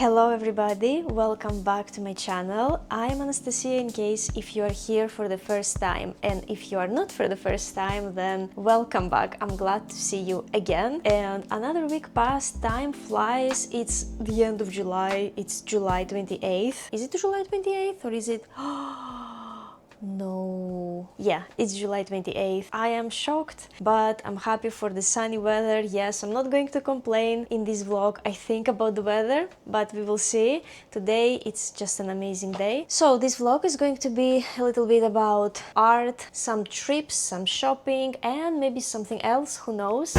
Hello everybody, welcome back to my channel. I'm Anastasia in case if you are here for the first time, and if you are not for the first time, then welcome back. I'm glad to see you again. And another week passed, time flies. It's the end of July, it's July 28th. Is it July 28th or is it... No. Yeah, it's July 28th. I am shocked, but I'm happy for the sunny weather. Yes, I'm not going to complain in this vlog. I think about the weather, but we will see. Today it's just an amazing day. So this vlog is going to be a little bit about art, some trips, some shopping, and maybe something else, who knows.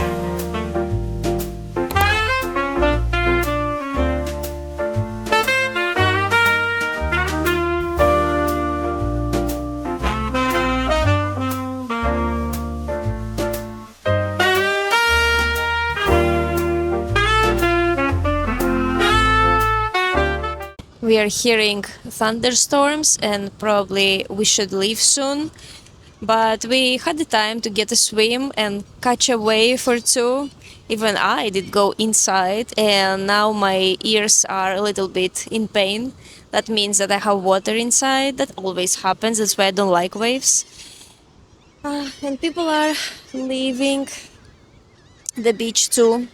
We are hearing thunderstorms and probably we should leave soon, but we had the time to get a swim and catch a wave or two. Even I did go inside and now my ears are a little bit in pain. That means that I have water inside. That always happens, that's why I don't like waves. And people are leaving the beach too.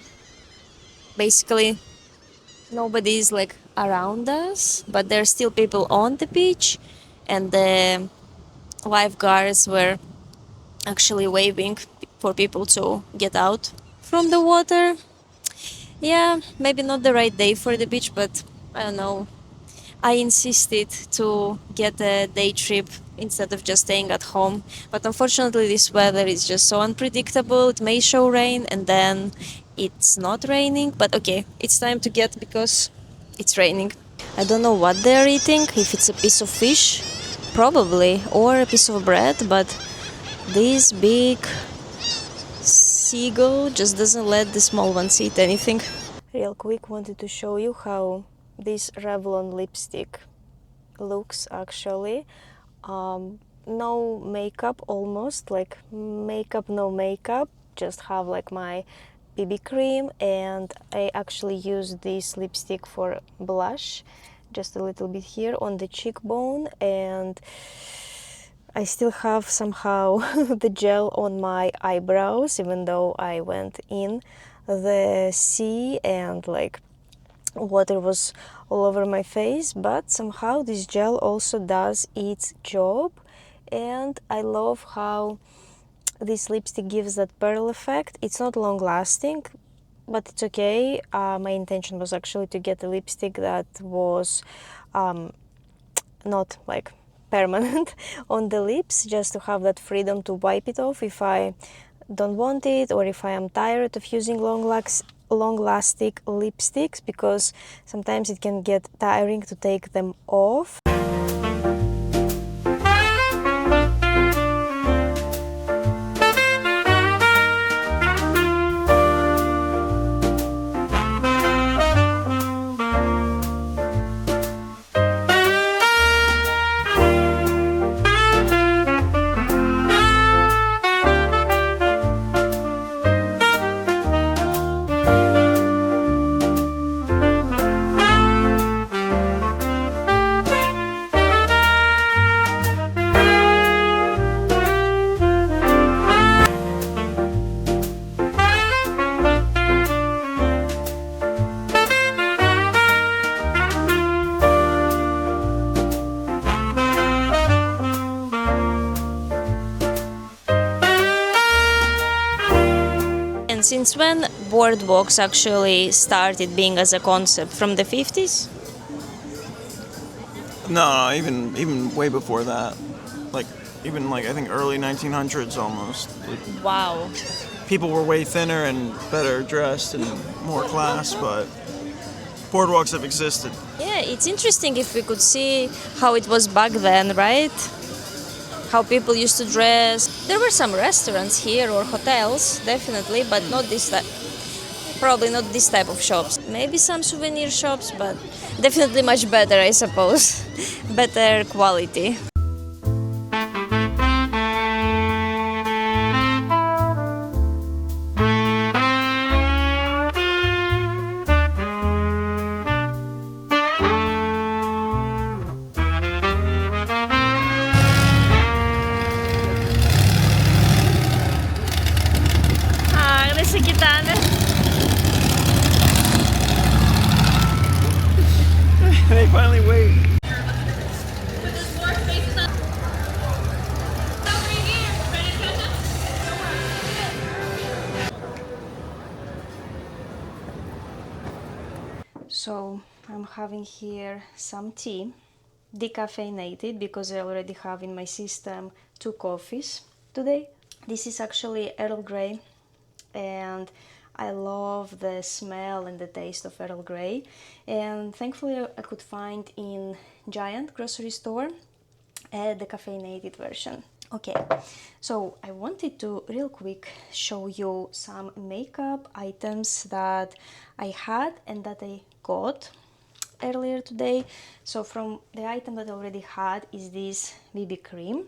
Basically nobody is like around us, but there are still people on the beach, and the lifeguards were actually waving for people to get out from the water. Yeah, maybe not the right day for the beach, but I don't know. I insisted to get a day trip instead of just staying at home, but unfortunately this weather is just so unpredictable. It may show rain and then it's not raining, but okay, it's time to get because it's raining. I don't know what they're eating, if it's a piece of fish, probably, or a piece of bread, but this big seagull just doesn't let the small ones eat anything. Real quick, wanted to show you how this Revlon lipstick looks actually. No makeup, almost like makeup, no makeup, just have like my BB cream, and I actually use this lipstick for blush, just a little bit here on the cheekbone, and I still have somehow the gel on my eyebrows, even though I went in the sea and like water was all over my face, but somehow this gel also does its job. And I love how this lipstick gives that pearl effect. It's not long lasting, but it's okay. My intention was actually to get a lipstick that was not like permanent on the lips, just to have that freedom to wipe it off if I don't want it, or if I am tired of using long-lasting lipsticks, because sometimes it can get tiring to take them off. And since when boardwalks actually started being as a concept? From the 50s? No, even way before that. Even I think early 1900s almost. Wow. People were way thinner and better dressed and more class, but boardwalks have existed. Yeah, it's interesting if we could see how it was back then, right? How people used to dress. There were some restaurants here or hotels, definitely, but not this type. Probably not this type of shops. Maybe some souvenir shops, but definitely much better, I suppose. Better quality. They finally wait. So I'm having here some tea, decaffeinated, because I already have in my system 2 coffees today. This is actually Earl Grey, and I love the smell and the taste of Earl Grey, and thankfully I could find in Giant grocery store a decaffeinated version. Okay, so I wanted to real quick show you some makeup items that I had and that I got earlier today. So from the item that I already had is this BB cream,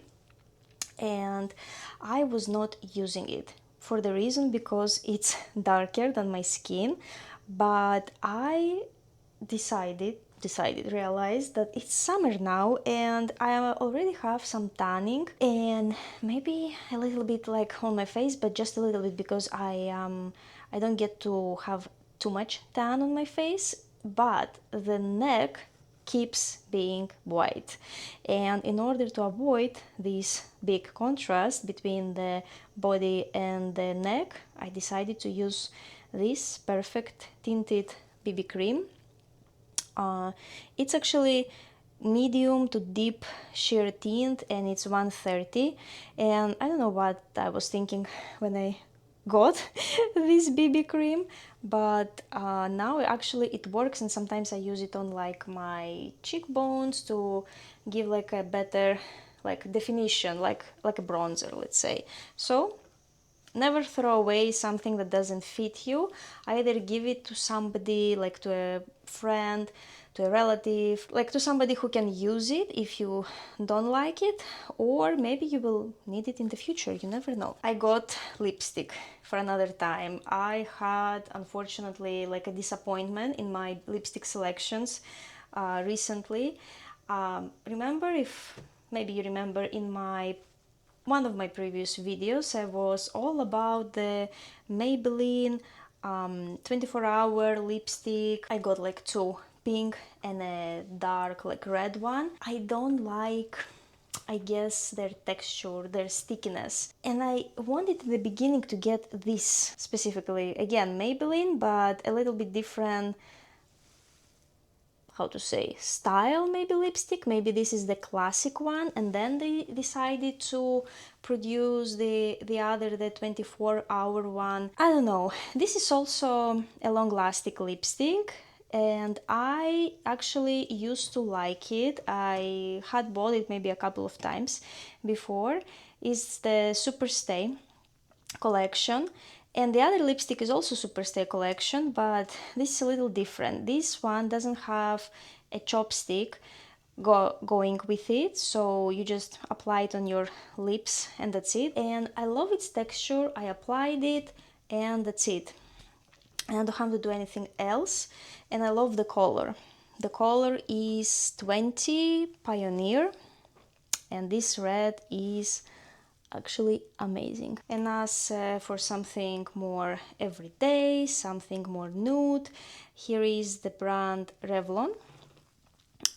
and I was not using it for the reason because it's darker than my skin, but I realized that it's summer now and I already have some tanning and maybe a little bit like on my face, but just a little bit because I don't get to have too much tan on my face, but the neck keeps being white, and in order to avoid this big contrast between the body and the neck, I decided to use this perfect tinted BB cream. It's actually medium to deep sheer tint and it's 130, and I don't know what I was thinking when I got this BB cream, but now actually it works, and sometimes I use it on like my cheekbones to give like a better like definition, like a bronzer, let's say. So never throw away something that doesn't fit you. Either give it to somebody, like to a friend, to a relative, like to somebody who can use it if you don't like it, or maybe you will need it in the future, you never know. I got lipstick for another time. I had unfortunately like a disappointment in my lipstick selections recently. Remember, if maybe you remember, in my one of my previous videos I was all about the Maybelline 24-hour lipstick. I got like 2, pink and a dark like red one. I don't like, I guess, their texture, their stickiness, and I wanted in the beginning to get this specifically, again Maybelline, but a little bit different, how to say, style, maybe lipstick. Maybe this is the classic one, and then they decided to produce the other, the 24-hour one. I don't know. This is also a long-lasting lipstick, and I actually used to like it. I had bought it maybe a couple of times before. It's the Superstay collection, and the other lipstick is also Superstay collection, but this is a little different. This one doesn't have a chopstick going with it, so you just apply it on your lips and that's it. And I love its texture. I applied it and that's it. I don't have to do anything else, and I love the color. The color is 20 Pioneer, and this red is actually amazing. And as for something more everyday, something more nude, here is the brand Revlon,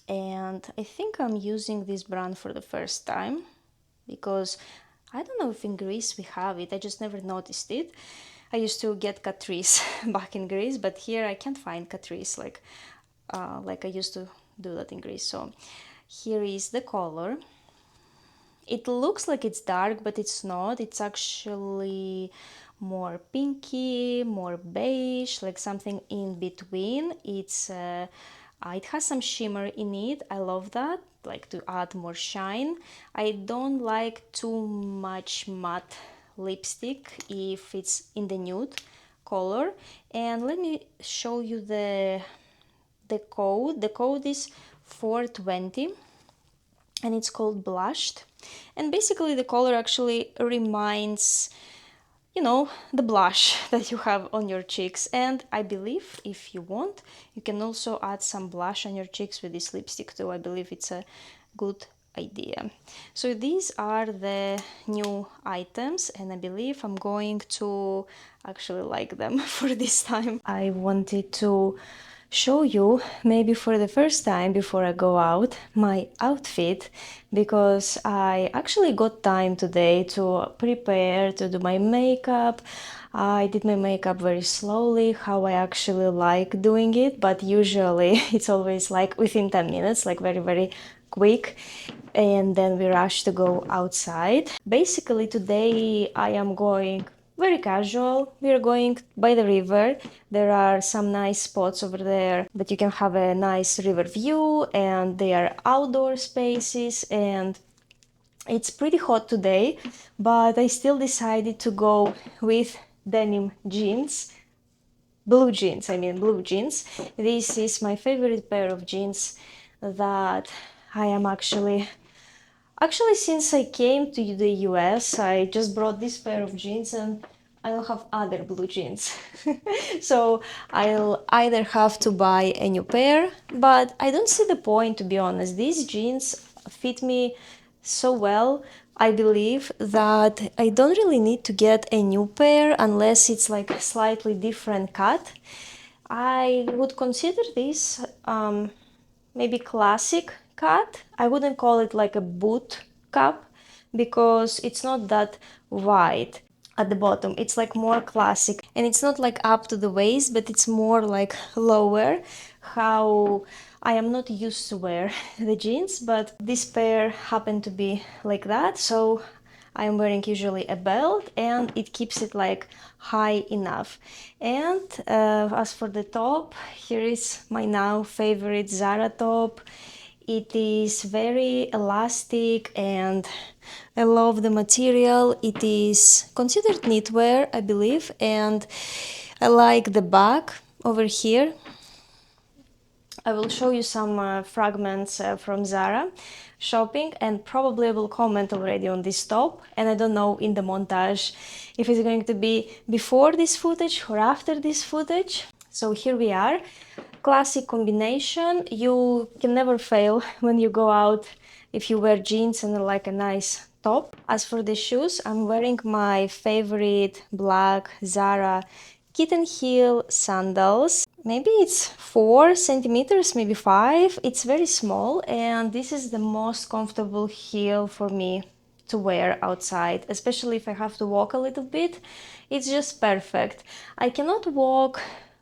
and I think I'm using this brand for the first time because I don't know if in Greece we have it, I just never noticed it. I used to get Catrice back in Greece, but here I can't find Catrice like I used to do that in Greece. So here is the color. It looks like it's dark, but it's not. It's actually more pinky, more beige, like something in between. It has some shimmer in it. I love that, like to add more shine. I don't like too much matte lipstick if it's in the nude color. And let me show you the code. The code is 420, and it's called Blushed. And basically the color actually reminds, you know, the blush that you have on your cheeks. And I believe if you want, you can also add some blush on your cheeks with this lipstick too. I believe it's a good idea. So these are the new items, and I believe I'm going to actually like them for this time. I wanted to show you, maybe for the first time before I go out, my outfit, because I actually got time today to prepare, to do my makeup. I did my makeup very slowly, how I actually like doing it, but usually it's always like within 10 minutes, like very, very quick, and then we rush to go outside. Basically today I am going very casual. We are going by the river. There are some nice spots over there that you can have a nice river view, and they are outdoor spaces, and it's pretty hot today, but I still decided to go with denim jeans. Blue jeans, I mean blue jeans. This is my favorite pair of jeans that I am actually since I came to the US, I just brought this pair of jeans, and I don't have other blue jeans. So I'll either have to buy a new pair, but I don't see the point, to be honest. These jeans fit me so well, I believe, that I don't really need to get a new pair unless it's like a slightly different cut. I would consider this maybe classic cut. I wouldn't call it like a boot cup because it's not that wide at the bottom. It's like more classic, and it's not like up to the waist, but it's more like lower, how I am not used to wear the jeans, but this pair happened to be like that. So I am wearing usually a belt, and it keeps it like high enough. And as for the top, here is my now favorite Zara top. It is very elastic and I love the material. It is considered knitwear, I believe, and I like the back over here. I will show you some fragments from Zara shopping, and probably I will comment already on this top, and I don't know in the montage if it's going to be before this footage or after this footage. So here we are. Classic combination. You can never fail when you go out if you wear jeans and like a nice top. As for the shoes, I'm wearing my favorite black Zara kitten heel sandals. Maybe it's 4 centimeters, maybe 5. It's very small, and this is the most comfortable heel for me to wear outside, especially if I have to walk a little bit. It's just perfect. I cannot walk,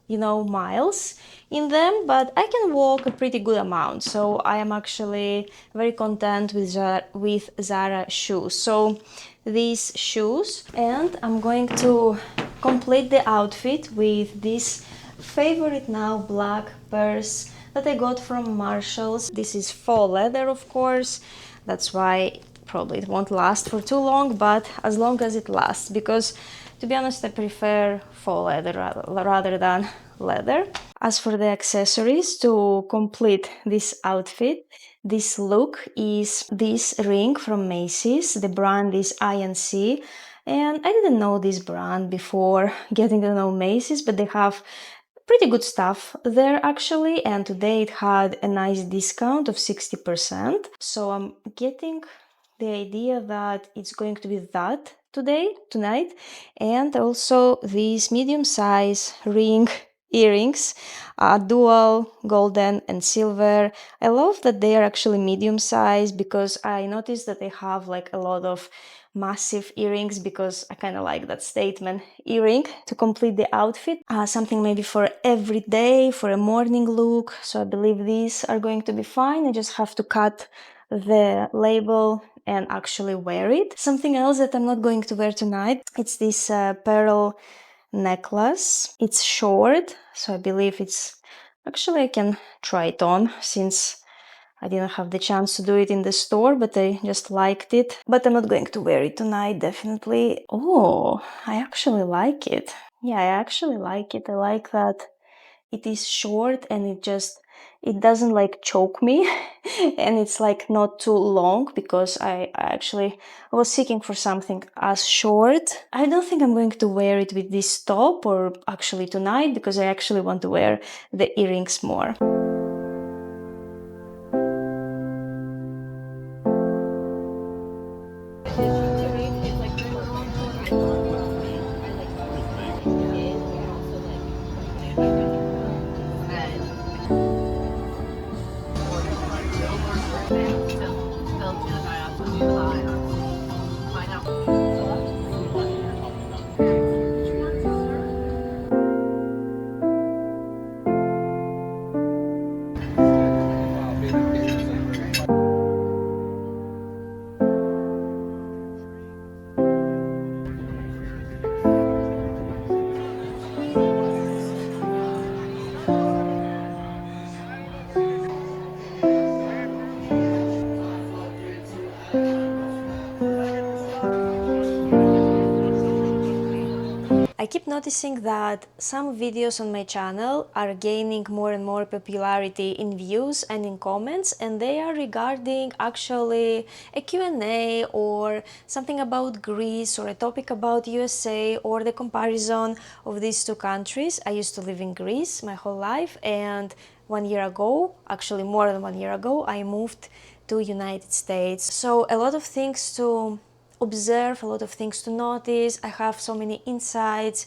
you know, miles in them, but I can walk a pretty good amount. So I am actually very content with Zara shoes. So these shoes, and I'm going to complete the outfit with this favorite now black purse that I got from Marshalls. This is faux leather, of course. That's why probably it won't last for too long, but as long as it lasts, because to be honest, I prefer faux leather rather than leather. As for the accessories to complete this outfit, this look is this ring from Macy's. The brand is INC, and I didn't know this brand before getting to know Macy's, but they have pretty good stuff there actually, and today it had a nice discount of 60%. So I'm getting the idea that it's going to be that tonight, and also these medium size ring earrings, dual golden and silver. I love that they are actually medium size because I noticed that they have like a lot of massive earrings, because I kind of like that statement earring to complete the outfit. Something maybe for every day, for a morning look. So I believe these are going to be fine. I just have to cut the label and actually wear it. Something else that I'm not going to wear tonight, it's this pearl necklace. It's short, so I believe it's actually I can try it on since I didn't have the chance to do it in the store, but I just liked it. But I'm not going to wear it tonight, definitely. Oh, I actually like it. Yeah, I actually like it. I like that it is short and it doesn't like choke me and it's like not too long, because I actually was seeking for something as short. I don't think I'm going to wear it with this top or actually tonight, because I actually want to wear the earrings more. keep noticing that some videos on my channel are gaining more and more popularity in views and in comments, and they are regarding actually a Q&A or something about Greece or a topic about USA or the comparison of these two countries. I used to live in Greece my whole life, and 1 year ago, actually more than 1 year ago, I moved to United States. So a lot of things to observe, a lot of things to notice. I have so many insights.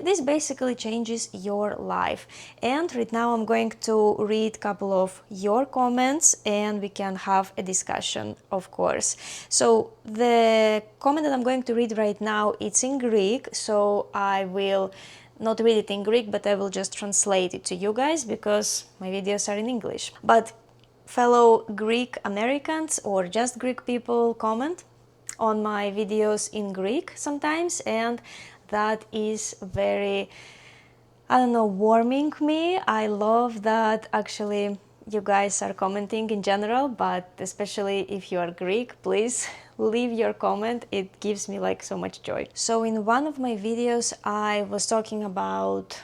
This basically changes your life. And right now I'm going to read a couple of your comments and we can have a discussion, of course. So the comment that I'm going to read right now, it's in Greek, so I will not read it in Greek, but I will just translate it to you guys because my videos are in English. But fellow Greek Americans or just Greek people comment on my videos in Greek sometimes, and that is very, I don't know, warming me. I love that actually you guys are commenting in general, but especially if you are Greek, please leave your comment. It gives me like so much joy. So in one of my videos I was talking about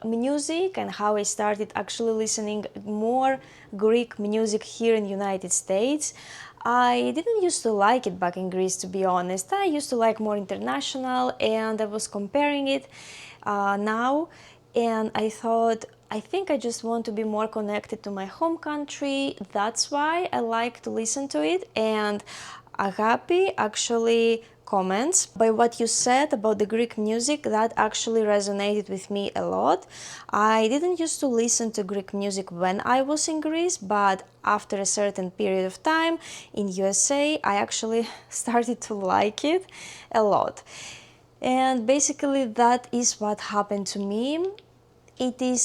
music and how I started actually listening more Greek music here in the United States. I didn't used to like it back in Greece, to be honest. I used to like more international, and I was comparing it now, and I thought, I think I just want to be more connected to my home country. That's why I like to listen to it. And Agapi actually comments, by what you said about the Greek music, that actually resonated with me a lot. I didn't used to listen to Greek music when I was in Greece, but after a certain period of time in USA, I actually started to like it a lot. And basically that is what happened to me. It is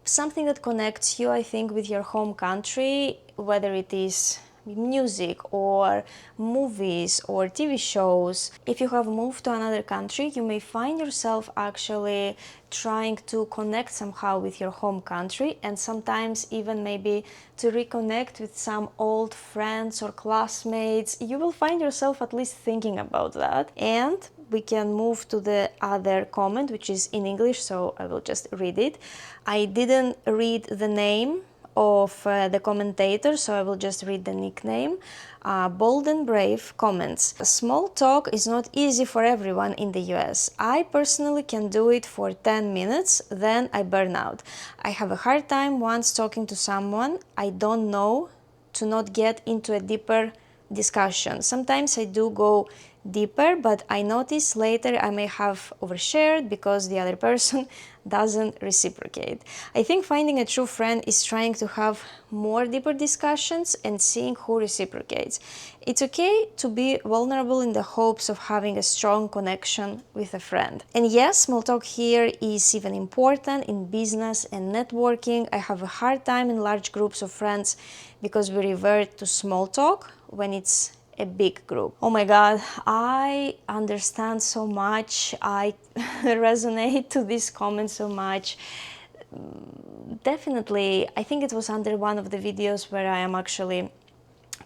something that connects you, I think, with your home country, whether it is music or movies or TV shows. If you have moved to another country, you may find yourself actually trying to connect somehow with your home country, and sometimes even maybe to reconnect with some old friends or classmates. You will find yourself at least thinking about that. And we can move to the other comment, which is in English, so I will just read it. I didn't read the name of the commentator, so I will just read the nickname. Bold and Brave comments, small talk is not easy for everyone in the US. I personally can do it for 10 minutes, then I burn out. I have a hard time once talking to someone I don't know to not get into a deeper discussion. Sometimes I do go deeper, but I notice later I may have overshared because the other person doesn't reciprocate. I think finding a true friend is trying to have more deeper discussions and seeing who reciprocates. It's okay to be vulnerable in the hopes of having a strong connection with a friend. And yes, small talk here is even important in business and networking. I have a hard time in large groups of friends because we revert to small talk when it's a big group. Oh my god, I understand so much. I resonate to this comment so much. Definitely, I think it was under one of the videos where I am actually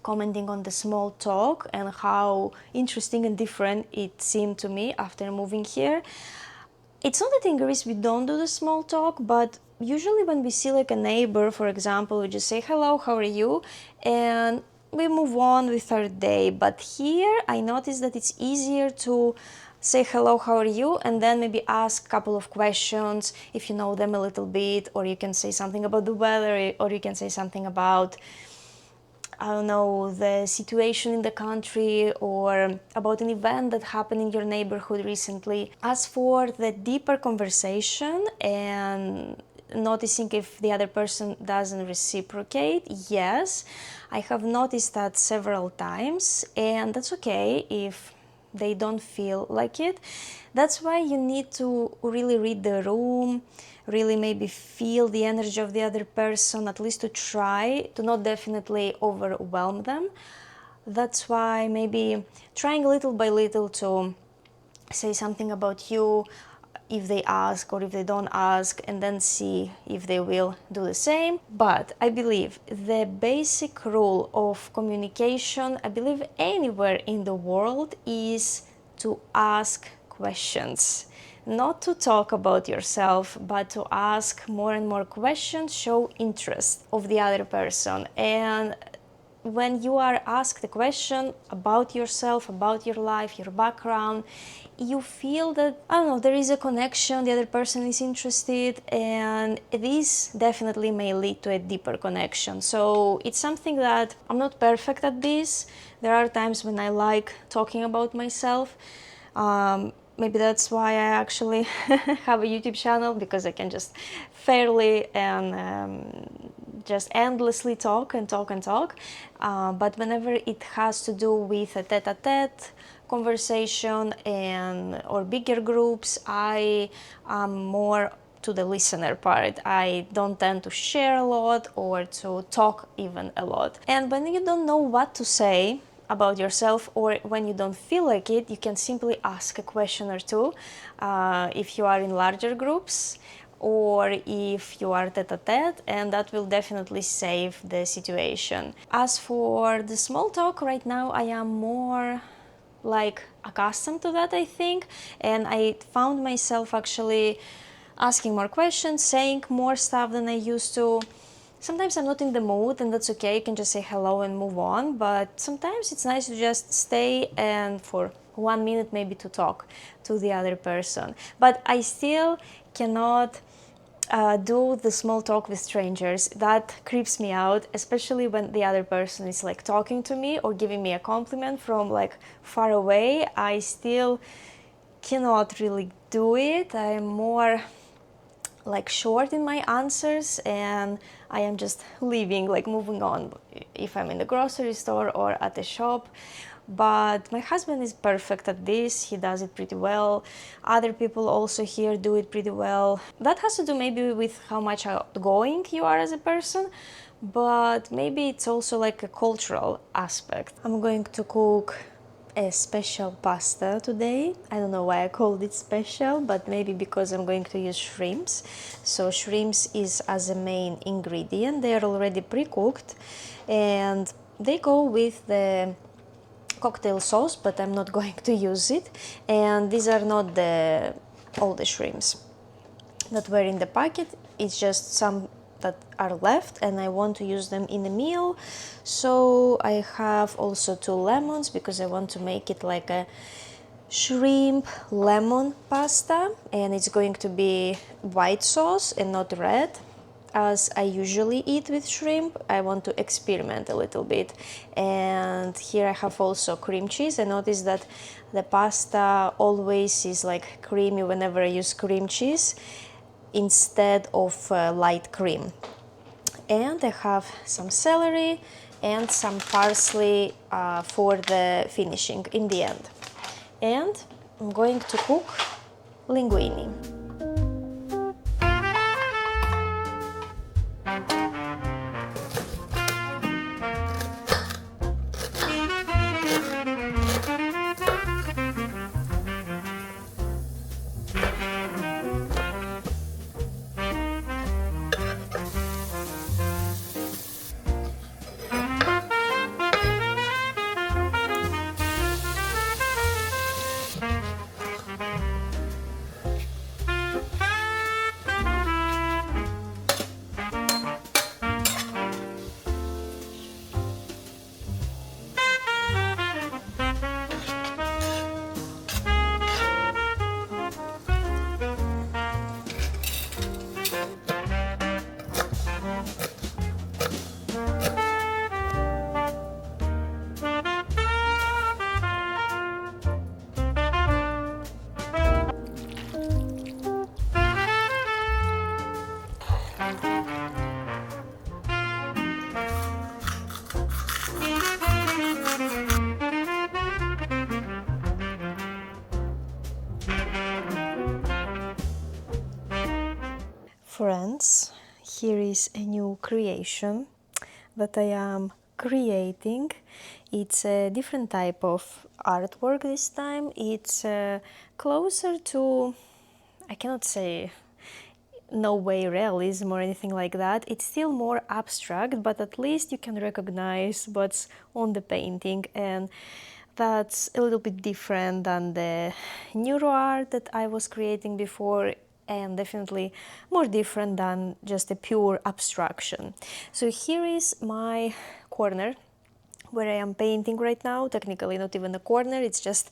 commenting on the small talk and how interesting and different it seemed to me after moving here. It's not that in Greece we don't do the small talk, but usually when we see like a neighbor, for example, we just say hello, how are you, and we move on with our day. But here I noticed that it's easier to say hello, how are you, and then maybe ask a couple of questions if you know them a little bit, or you can say something about the weather, or you can say something about, I don't know, the situation in the country or about an event that happened in your neighborhood recently. As for the deeper conversation and noticing if the other person doesn't reciprocate, yes, I have noticed that several times, and that's okay if they don't feel like it. That's why you need to really read the room, really maybe feel the energy of the other person, at least to try to not definitely overwhelm them. That's why maybe trying little by little to say something about you if they ask or if they don't ask, and then see if they will do the same. But I believe the basic rule of communication, I believe anywhere in the world, is to ask questions. Not to talk about yourself, but to ask more and more questions, show interest of the other person. And when you are asked a question about yourself, about your life, your background, you feel that, I don't know, there is a connection, the other person is interested, and this definitely may lead to a deeper connection. So it's something that I'm not perfect at this. There are times when I like talking about myself. Maybe that's why I actually have a YouTube channel, because I can just fairly and just endlessly talk and talk and talk. But whenever it has to do with a tete-a-tete conversation or bigger groups, I am more to the listener part. I don't tend to share a lot or to talk even a lot. And when you don't know what to say about yourself, or when you don't feel like it, you can simply ask a question or two if you are in larger groups, or if you are tete-a-tete, and that will definitely save the situation. As for the small talk, right now I am more like accustomed to that, I think, and I found myself actually asking more questions, saying more stuff than I used to. Sometimes I'm not in the mood, and that's okay, you can just say hello and move on, but sometimes it's nice to just stay and for 1 minute maybe to talk to the other person. But I still cannot do the small talk with strangers. That creeps me out, especially when the other person is like talking to me or giving me a compliment from like far away. I still cannot really do it. I'm more like short in my answers, and I am just leaving, like moving on, if I'm in the grocery store or at a shop. But my husband is perfect at this. He does it pretty well. Other people also here do it pretty well. That has to do maybe with how much outgoing you are as a person, but maybe it's also like a cultural aspect. I'm going to cook a special pasta today. I don't know why I called it special, but maybe because I'm going to use shrimps. So shrimps is as a main ingredient. They are already pre-cooked and they go with the cocktail sauce, but I'm not going to use it. And these are not all the shrimps that were in the packet. It's just some that are left, and I want to use them in a meal. So I have also 2 lemons, because I want to make it like a shrimp lemon pasta, and it's going to be white sauce and not red, as I usually eat with shrimp. I want to experiment a little bit. And here I have also cream cheese. I noticed that the pasta always is like creamy whenever I use cream cheese instead of light cream. And I have some celery and some parsley for the finishing in the end. And I'm going to cook linguine. Friends, here is a new creation that I am creating. It's a different type of artwork this time. It's closer to, I cannot say no way realism or anything like that. It's still more abstract, but at least you can recognize what's on the painting. And That's a little bit different than the neuro art that I was creating before, and definitely more different than just a pure abstraction. So here is my corner where I am painting right now. Technically not even a corner, it's just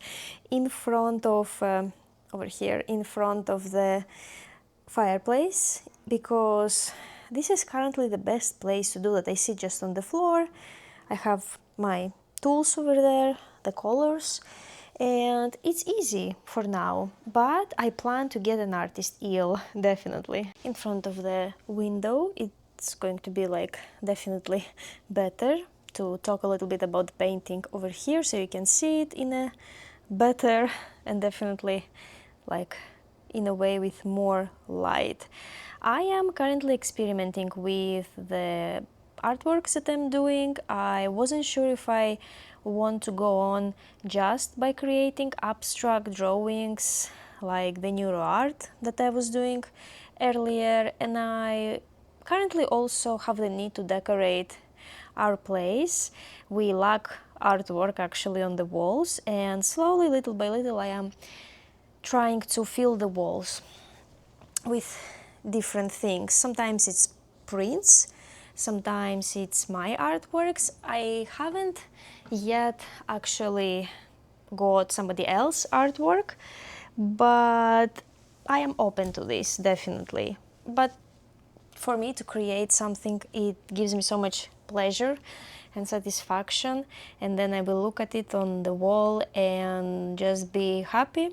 in front of, over here, in front of the fireplace, because this is currently the best place to do that. I sit just on the floor, I have my tools over there, the colors, and it's easy for now, but I plan to get an artist eel, definitely. In front of the window, it's going to be like definitely better to talk a little bit about the painting over here, so you can see it in a better and definitely like in a way with more light. I am currently experimenting with the artworks that I'm doing. I wasn't sure if I want to go on just by creating abstract drawings like the neuro art that I was doing earlier, and I currently also have the need to decorate our place. We lack artwork actually on the walls, and slowly, little by little, I am trying to fill the walls with different things. Sometimes it's prints, sometimes it's my artworks. I haven't yet actually got somebody else's artwork, but I am open to this, definitely. But for me to create something, it gives me so much pleasure and satisfaction, and then I will look at it on the wall and just be happy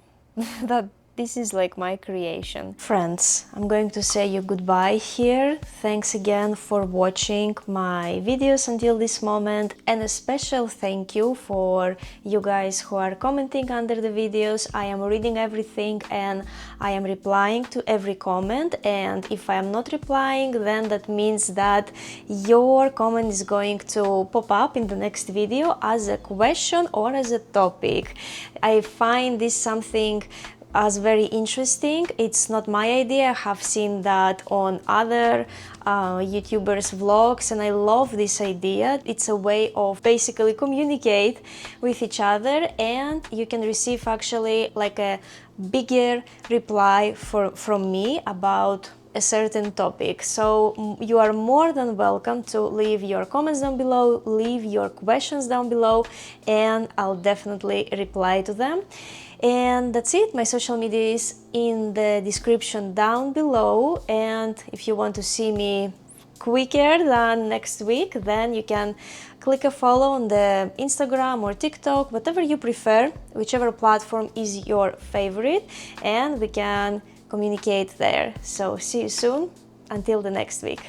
that this is like my creation. Friends, I'm going to say you goodbye here. Thanks again for watching my videos until this moment, and a special thank you for you guys who are commenting under the videos. I am reading everything and I am replying to every comment, and if I am not replying, then that means that your comment is going to pop up in the next video as a question or as a topic. I find this something as very interesting. It's not my idea. I have seen that on other YouTubers' vlogs, and I love this idea. It's a way of basically communicate with each other, and you can receive actually like a bigger reply from me about a certain topic. So you are more than welcome to leave your comments down below, leave your questions down below, and I'll definitely reply to them. And that's it. My social media is in the description down below, and if you want to see me quicker than next week, then you can click a follow on the Instagram or TikTok, whatever you prefer, whichever platform is your favorite, and we can communicate there. So see you soon, until the next week.